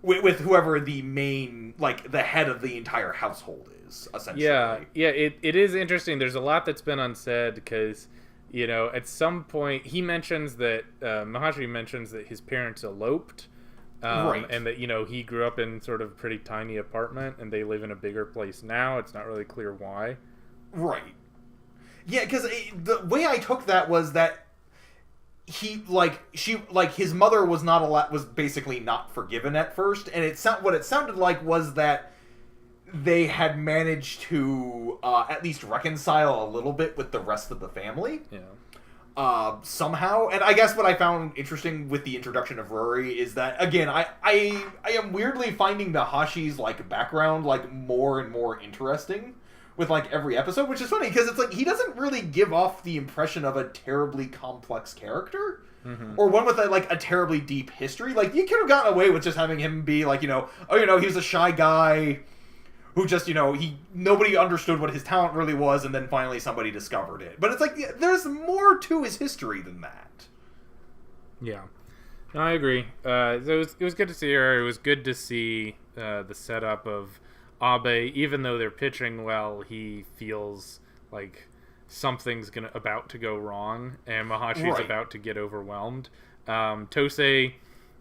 with whoever the main, like, the head of the entire household is, essentially. Yeah, it is interesting. There's a lot that's been unsaid, because, you know, at some point, he mentions that, Mahashi mentions that his parents eloped, right. And that, you know, he grew up in sort of a pretty tiny apartment, and they live in a bigger place now. It's not really clear why. Right. Yeah, because the way I took that was that his mother was basically not forgiven at first, and what it sounded like was that they had managed to at least reconcile a little bit with the rest of the family. Yeah. Somehow. And I guess what I found interesting with the introduction of Rory is that, again, I am weirdly finding Mahashi's, like, background, like, more and more interesting with, like, every episode, which is funny, because it's like, he doesn't really give off the impression of a terribly complex character, or one with, a terribly deep history. Like, you could have gotten away with just having him be, like, he was a shy guy who just, nobody understood what his talent really was, and then finally somebody discovered it. But it's like, there's more to his history than that. Yeah. No, I agree. It was good to see her. It was good to see the setup of Abe. Even though they're pitching well, he feels like something's about to go wrong, and Mahashi's about to get overwhelmed. Tosei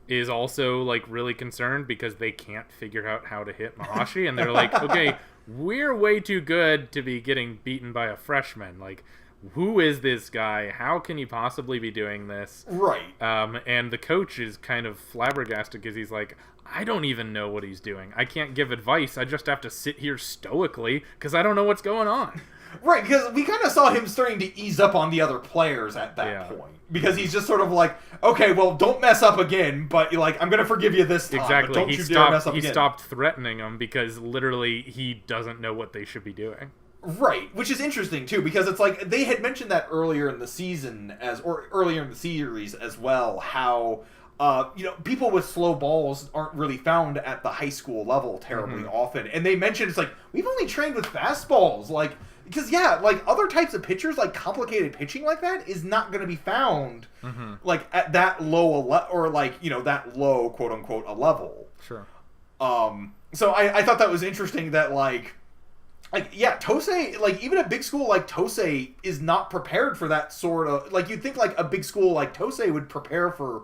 is also, like, really concerned because they can't figure out how to hit Mahashi, and they're like, okay, we're way too good to be getting beaten by a freshman. Like, who is this guy? How can he possibly be doing this? Right. And the coach is kind of flabbergasted because he's like, I don't even know what he's doing. I can't give advice. I just have to sit here stoically because I don't know what's going on. Right, because we kind of saw him starting to ease up on the other players at that point. Because he's just sort of like, okay, well, don't mess up again, but, like, I'm going to forgive you this time, exactly. But don't you dare mess up again. He stopped threatening them because literally he doesn't know what they should be doing. Right, which is interesting, too, because it's like, they had mentioned that earlier in the season, or earlier in the series as well, how, people with slow balls aren't really found at the high school level terribly often. And they mentioned, it's like, we've only trained with fastballs, like, because, other types of pitchers, like, complicated pitching like that is not going to be found, like, at that low, that low, quote-unquote, a level. Sure. So I thought that was interesting that, Tosei, like, even a big school like Tosei is not prepared for that sort of, like, you'd think, like, a big school like Tosei would prepare for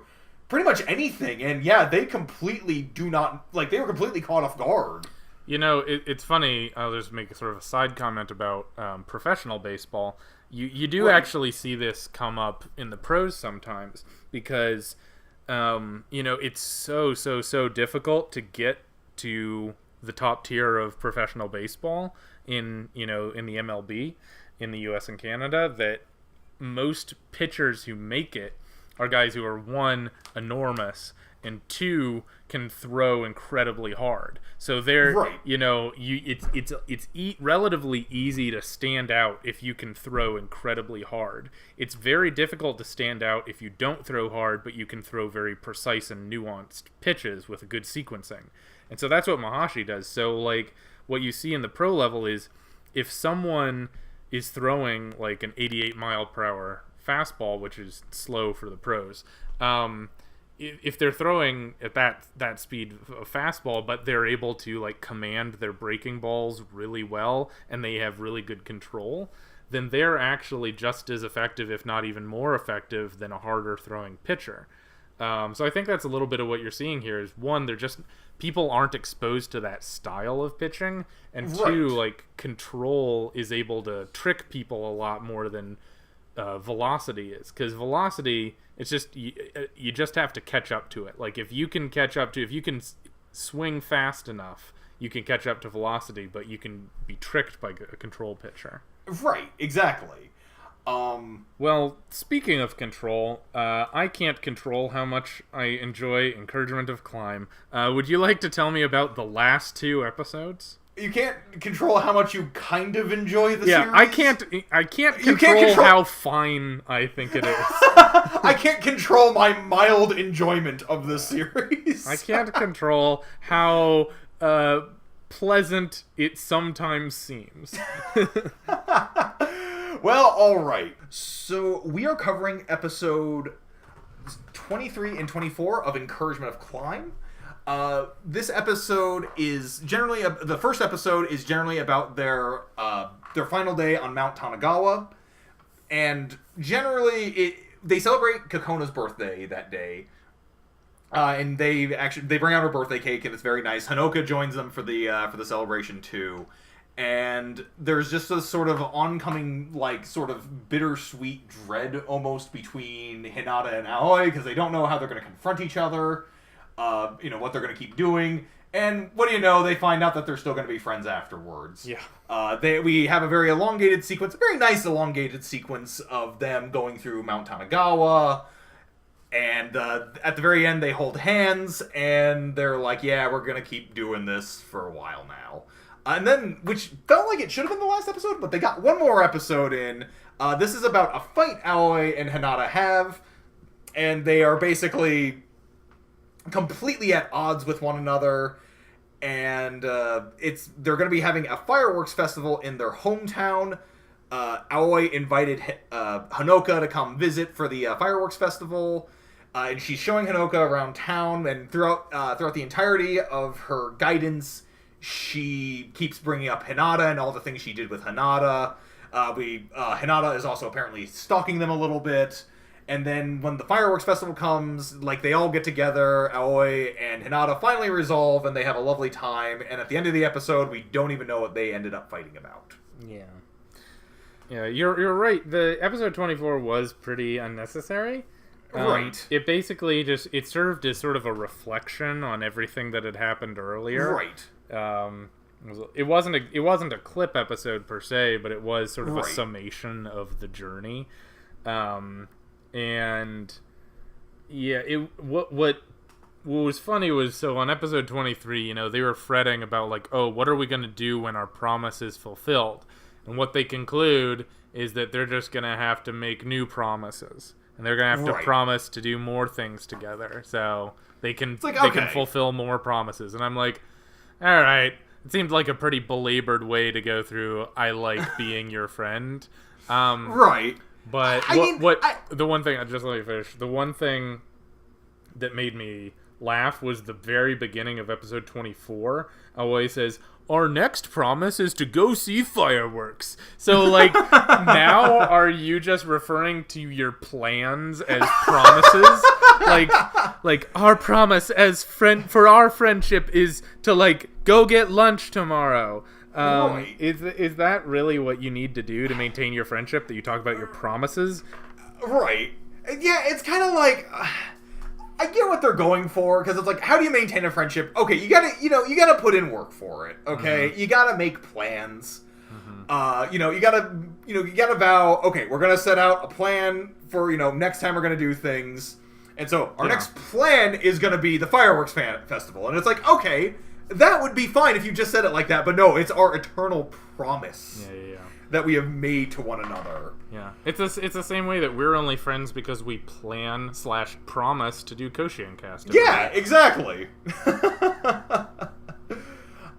pretty much anything, and, they completely do not, like, they were completely caught off guard. You know, it's funny, I'll just make a sort of a side comment about professional baseball. You do actually see this come up in the pros sometimes, because, it's so difficult to get to the top tier of professional baseball in the MLB, in the US and Canada, that most pitchers who make it are guys who are, one, enormous, and two, can throw incredibly hard. So they're, it's relatively easy to stand out if you can throw incredibly hard. It's very difficult to stand out if you don't throw hard, but you can throw very precise and nuanced pitches with a good sequencing. And so that's what Mahashi does. So, like, what you see in the pro level is, if someone is throwing, like, an 88 mile per hour fastball, which is slow for the pros, if they're throwing at that speed a fastball, but they're able to, like, command their breaking balls really well, and they have really good control, then they're actually just as effective, if not even more effective, than a harder throwing pitcher. So I think that's a little bit of what you're seeing here is, one, people aren't exposed to that style of pitching, and two, like, control is able to trick people a lot more than velocity is, because velocity, it's just you just have to catch up to it. Like, if you can swing fast enough, you can catch up to velocity, but you can be tricked by a control pitcher. Right, exactly. Well, speaking of control, I can't control how much I enjoy Encouragement of Climb. Would you like to tell me about the last 2 episodes? You can't control how much you kind of enjoy the series? Yeah, I can't control how fine I think it is. I can't control my mild enjoyment of the series. I can't control how pleasant it sometimes seems. Well, alright. So, we are covering episode 23 and 24 of Encouragement of Climb. This episode is generally the first episode is generally about their final day on Mount Tanagawa, and generally they celebrate Kakona's birthday that day, and they bring out her birthday cake, and it's very nice. Hanoka joins them for the celebration too, and there's just a sort of oncoming like sort of bittersweet dread almost between Hinata and Aoi because they don't know how they're going to confront each other. What they're going to keep doing, and what do you know? They find out that they're still going to be friends afterwards. Yeah. We have a very elongated sequence, a very nice elongated sequence of them going through Mount Tanagawa, and at the very end they hold hands, and they're like, "Yeah, we're going to keep doing this for a while now." And then, which felt like it should have been the last episode, but they got one more episode in. This is about a fight Aoi and Hinata have, and they are basically completely at odds with one another, and they're going to be having a fireworks festival in their hometown. Aoi invited Hanoka to come visit for the fireworks festival, and she's showing Hanoka around town, and throughout the entirety of her guidance, she keeps bringing up Hinata and all the things she did with Hinata. Hinata is also apparently stalking them a little bit. And then when the fireworks festival comes, like, they all get together, Aoi and Hinata finally resolve, and they have a lovely time, and at the end of the episode, we don't even know what they ended up fighting about. Yeah. Yeah, you're right. The episode 24 was pretty unnecessary. Right. It basically it served as sort of a reflection on everything that had happened earlier. Right. It wasn't a clip episode per se, but it was sort of right. a summation of the journey. And yeah, what was funny was, so on episode 23, they were fretting about like, oh, what are we going to do when our promise is fulfilled? And what they conclude is that they're just going to have to make new promises, and they're going to have to right. promise to do more things together, so they can can fulfill more promises. And I'm like, all right, it seemed like a pretty belabored way to go through I like being your friend. Right. But the one thing, just let me finish. The one thing that made me laugh was the very beginning of episode 24. Aoi says, "Our next promise is to go see fireworks." So, like, now are you just referring to your plans as promises? like our promise as for our friendship is to like go get lunch tomorrow. Right. Is that really what you need to do to maintain your friendship, that you talk about your promises? Right. Yeah, it's kind of like, I get what they're going for, because it's like, how do you maintain a friendship? Okay, you gotta put in work for it. Okay, mm-hmm. You gotta make plans. Mm-hmm. You gotta vow. Okay, we're gonna set out a plan for next time we're gonna do things, and so our next plan is gonna be the fireworks festival, and it's like, okay. That would be fine if you just said it like that, but no, it's our eternal promise that we have made to one another. Yeah, it's the same way that we're only friends because we plan/promise to do KoshienCast. Yeah, exactly.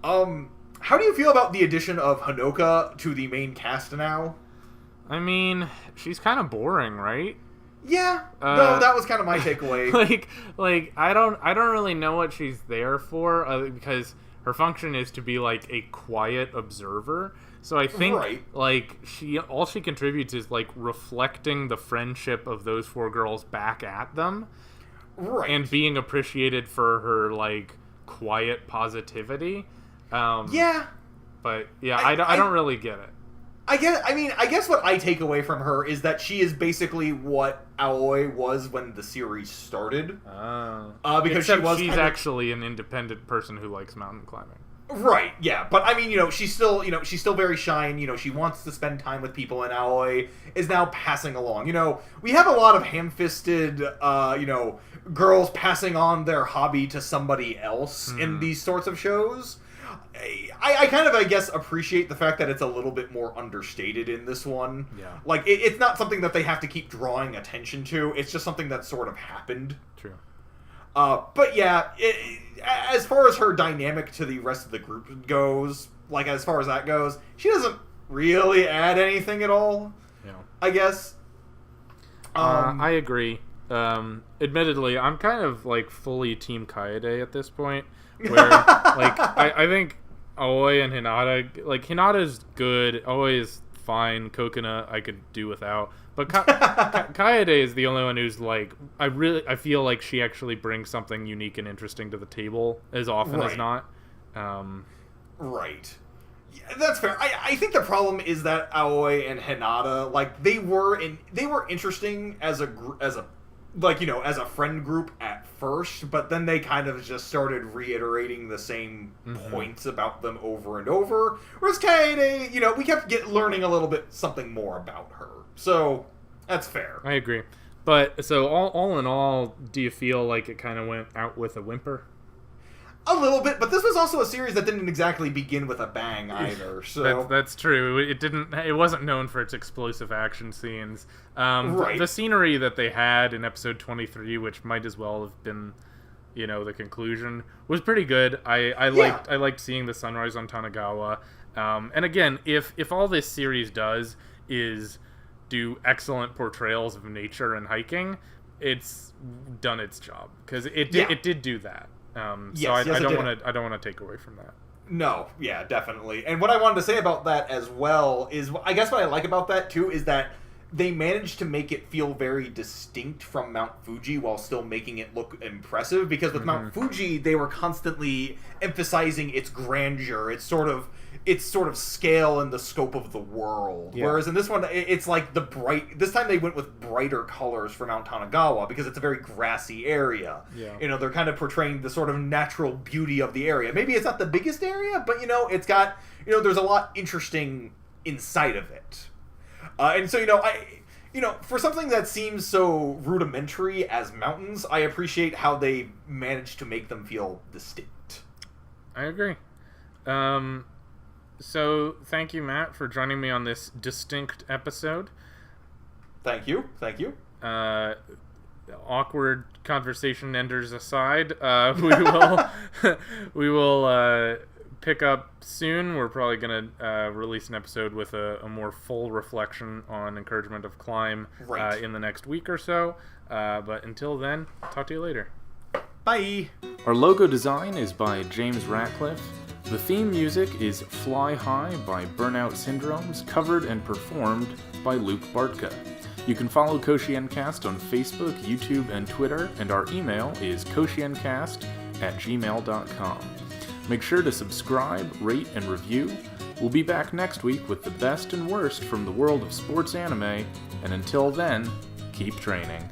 How do you feel about the addition of Hanoka to the main cast now? I mean, she's kind of boring, right? Yeah, no, that was kind of my takeaway. I don't really know what she's there for, because her function is to be like a quiet observer. So I think all she contributes is like reflecting the friendship of those four girls back at them, right? And being appreciated for her like quiet positivity. But yeah, I don't really get it. I guess what I take away from her is that she is basically what Aoi was when the series started. Because she's actually an independent person who likes mountain climbing. Right, yeah. But I mean, she's still very shy. She wants to spend time with people, and Aoi is now passing along. We have a lot of ham-fisted, girls passing on their hobby to somebody else in these sorts of shows. I kind of, I guess, appreciate the fact that it's a little bit more understated in this one. Yeah. Like, it's not something that they have to keep drawing attention to. It's just something that sort of happened. True. But yeah, as far as her dynamic to the rest of the group goes, like, as far as that goes, she doesn't really add anything at all. Yeah. I guess. I agree. Admittedly, I'm kind of like fully Team Kaede at this point, where like I think Aoi and Hinata, like Hinata's good, Aoi is fine, Kokona I could do without, but Kaede is the only one who's like I feel like she actually brings something unique and interesting to the table as often as not. Right. Yeah, that's fair. I think the problem is that Aoi and Hinata, like they were interesting as a like, you know, as a friend group at first, but then they kind of just started reiterating the same points about them over and over. Whereas Kaede, you know, we kept learning a little bit something more about her. So that's fair. I agree. But so all in all, do you feel like it kind of went out with a whimper? A little bit, but this was also a series that didn't exactly begin with a bang either. So that's true. It wasn't known for its explosive action scenes. Right. The scenery that they had in episode 23, which might as well have been, you know, the conclusion, was pretty good. I liked seeing the sunrise on Tanagawa. And again, if all this series does is do excellent portrayals of nature and hiking, it's done its job, because it did do that. So I don't want to take away from that. No, yeah, definitely. And what I wanted to say about that as well is, I guess what I like about that too is that they managed to make it feel very distinct from Mount Fuji while still making it look impressive, because with Mount Fuji they were constantly emphasizing its grandeur, its sort of scale and the scope of the world. Yeah. Whereas in this one, it's like this time they went with brighter colors for Mount Tanagawa, because it's a very grassy area. Yeah. You know, they're kind of portraying the sort of natural beauty of the area. Maybe it's not the biggest area, but, you know, it's got, you know, there's a lot interesting inside of it. And so, for something that seems so rudimentary as mountains, I appreciate how they managed to make them feel distinct. I agree. So, thank you, Matt, for joining me on this distinct episode. Thank you. Awkward conversation enders aside, we will pick up soon. We're probably going to release an episode with a more full reflection on Encouragement of Climb in the next week or so. But until then, talk to you later. Bye! Our logo design is by James Ratcliffe. The theme music is Fly High by Burnout Syndromes, covered and performed by Luke Bartka. You can follow KoshienCast on Facebook, YouTube, and Twitter, and our email is koshienCast@gmail.com. Make sure to subscribe, rate, and review. We'll be back next week with the best and worst from the world of sports anime, and until then, keep training.